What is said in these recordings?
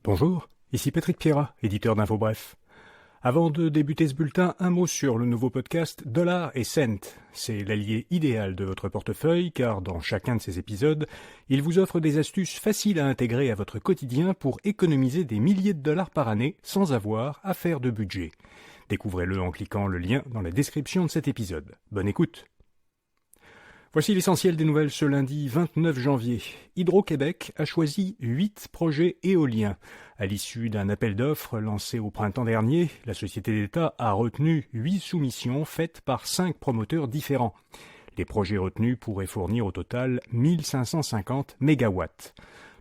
Bonjour, ici Patrick Pierrat, éditeur d'Info Bref. Avant de débuter ce bulletin, un mot sur le nouveau podcast Dollars et Cents. C'est l'allié idéal de votre portefeuille car dans chacun de ces épisodes, il vous offre des astuces faciles à intégrer à votre quotidien pour économiser des milliers de dollars par année sans avoir à faire de budget. Découvrez-le en cliquant le lien dans la description de cet épisode. Bonne écoute! Voici l'essentiel des nouvelles ce lundi 29 janvier. Hydro-Québec a choisi 8 projets éoliens. À l'issue d'un appel d'offres lancé au printemps dernier, la société d'État a retenu 8 soumissions faites par 5 promoteurs différents. Les projets retenus pourraient fournir au total 1550 mégawatts.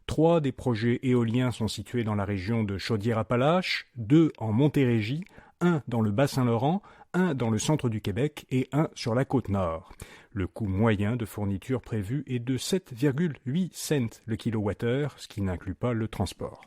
3 des projets éoliens sont situés dans la région de Chaudière-Appalaches, 2 en Montérégie, 1 dans le Bas-Saint-Laurent, 1 dans le centre du Québec et 1 sur la côte nord. Le coût moyen de fourniture prévu est de 7,8 cents le kilowattheure, ce qui n'inclut pas le transport.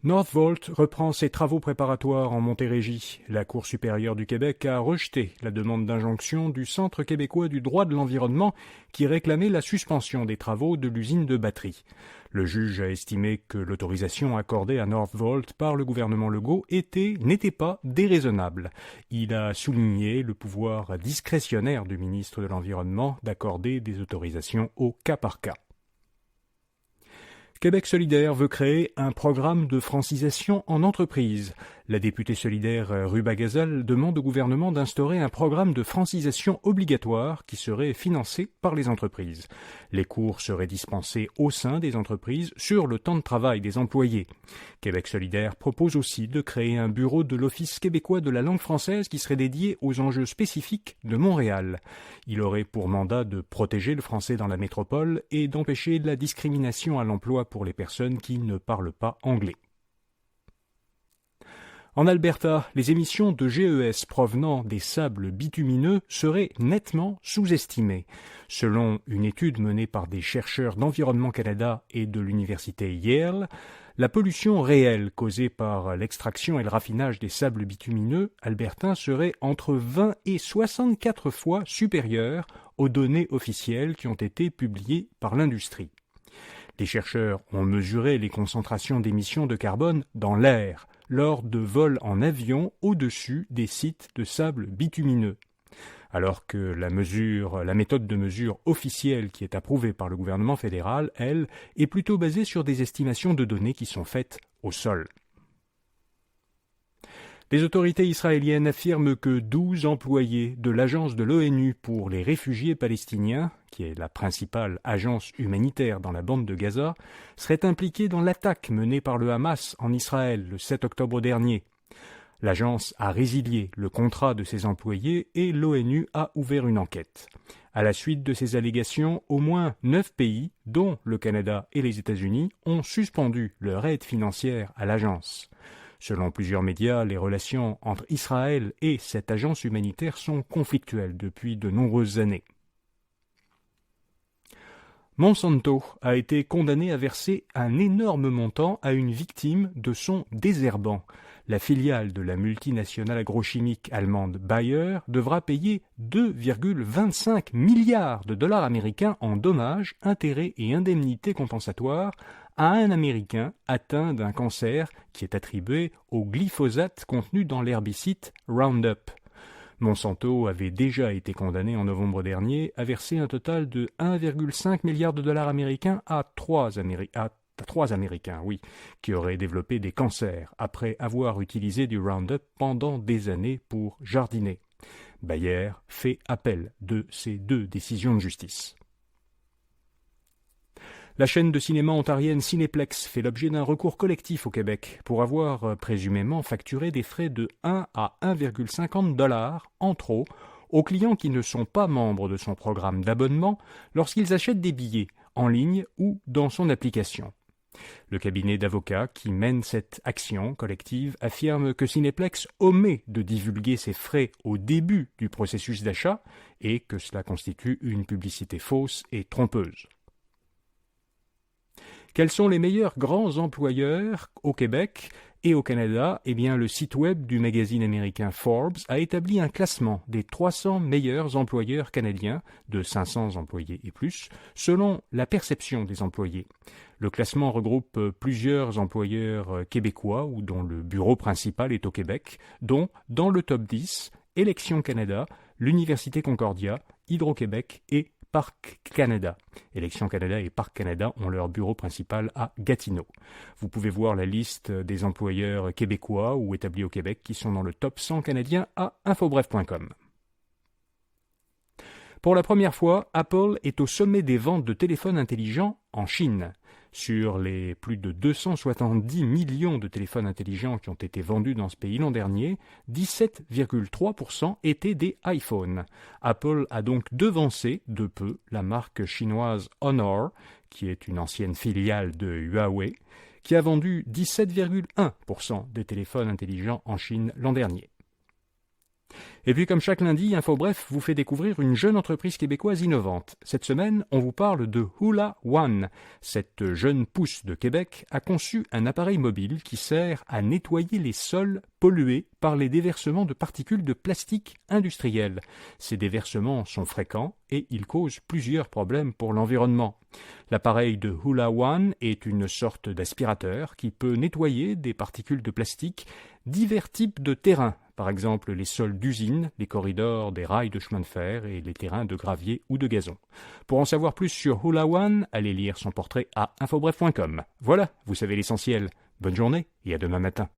Northvolt reprend ses travaux préparatoires en Montérégie. La Cour supérieure du Québec a rejeté la demande d'injonction du Centre québécois du droit de l'environnement qui réclamait la suspension des travaux de l'usine de batterie. Le juge a estimé que l'autorisation accordée à Northvolt par le gouvernement Legault n'était pas déraisonnable. Il a souligné le pouvoir discrétionnaire du ministre de l'Environnement d'accorder des autorisations au cas par cas. Québec solidaire veut créer un programme de francisation en entreprise. La députée solidaire Ruba Gazal demande au gouvernement d'instaurer un programme de francisation obligatoire qui serait financé par les entreprises. Les cours seraient dispensés au sein des entreprises sur le temps de travail des employés. Québec solidaire propose aussi de créer un bureau de l'Office québécois de la langue française qui serait dédié aux enjeux spécifiques de Montréal. Il aurait pour mandat de protéger le français dans la métropole et d'empêcher la discrimination à l'emploi pour les personnes qui ne parlent pas anglais. En Alberta, les émissions de GES provenant des sables bitumineux seraient nettement sous-estimées. Selon une étude menée par des chercheurs d'Environnement Canada et de l'université Yale, la pollution réelle causée par l'extraction et le raffinage des sables bitumineux albertains serait entre 20 et 64 fois supérieure aux données officielles qui ont été publiées par l'industrie. Les chercheurs ont mesuré les concentrations d'émissions de carbone dans l'air lors de vols en avion au-dessus des sites de sable bitumineux. Alors que la méthode de mesure officielle qui est approuvée par le gouvernement fédéral, elle, est plutôt basée sur des estimations de données qui sont faites au sol. Les autorités israéliennes affirment que 12 employés de l'agence de l'ONU pour les réfugiés palestiniens, qui est la principale agence humanitaire dans la bande de Gaza, seraient impliqués dans l'attaque menée par le Hamas en Israël le 7 octobre dernier. L'agence a résilié le contrat de ses employés et l'ONU a ouvert une enquête. À la suite de ces allégations, au moins 9 pays, dont le Canada et les États-Unis, ont suspendu leur aide financière à l'agence. Selon plusieurs médias, les relations entre Israël et cette agence humanitaire sont conflictuelles depuis de nombreuses années. Monsanto a été condamné à verser un énorme montant à une victime de son désherbant. La filiale de la multinationale agrochimique allemande Bayer devra payer 2,25 milliards de dollars américains en dommages, intérêts et indemnités compensatoires à un Américain atteint d'un cancer qui est attribué au glyphosate contenu dans l'herbicide Roundup. Monsanto avait déjà été condamné en novembre dernier à verser un total de 1,5 milliard de dollars américains à trois Américains, qui auraient développé des cancers après avoir utilisé du Roundup pendant des années pour jardiner. Bayer fait appel de ces 2 décisions de justice. La chaîne de cinéma ontarienne Cinéplex fait l'objet d'un recours collectif au Québec pour avoir présumément facturé des frais de 1 à 1,50 $ en trop aux clients qui ne sont pas membres de son programme d'abonnement lorsqu'ils achètent des billets en ligne ou dans son application. Le cabinet d'avocats qui mène cette action collective affirme que Cinéplex omet de divulguer ses frais au début du processus d'achat et que cela constitue une publicité fausse et trompeuse. Quels sont les meilleurs grands employeurs au Québec et au Canada? Eh bien, le site web du magazine américain Forbes a établi un classement des 300 meilleurs employeurs canadiens de 500 employés et plus, selon la perception des employés. Le classement regroupe plusieurs employeurs québécois ou dont le bureau principal est au Québec, dont, dans le top 10, Élections Canada, l'Université Concordia, Hydro-Québec et Parc Canada. Élections Canada et Parc Canada ont leur bureau principal à Gatineau. Vous pouvez voir la liste des employeurs québécois ou établis au Québec qui sont dans le top 100 canadien à infobref.com. Pour la première fois, Apple est au sommet des ventes de téléphones intelligents en Chine. Sur les plus de 270 millions de téléphones intelligents qui ont été vendus dans ce pays l'an dernier, 17,3% étaient des iPhones. Apple a donc devancé de peu la marque chinoise Honor, qui est une ancienne filiale de Huawei, qui a vendu 17,1% des téléphones intelligents en Chine l'an dernier. Et puis comme chaque lundi, InfoBref vous fait découvrir une jeune entreprise québécoise innovante. Cette semaine, on vous parle de Hula One. Cette jeune pousse de Québec a conçu un appareil mobile qui sert à nettoyer les sols pollués par les déversements de particules de plastique industriel. Ces déversements sont fréquents et ils causent plusieurs problèmes pour l'environnement. L'appareil de Hula One est une sorte d'aspirateur qui peut nettoyer des particules de plastique divers types de terrains, par exemple les sols d'usine, les corridors des rails de chemin de fer et les terrains de gravier ou de gazon. Pour en savoir plus sur Hula One, allez lire son portrait à infobref.com. Voilà, vous savez l'essentiel. Bonne journée et à demain matin.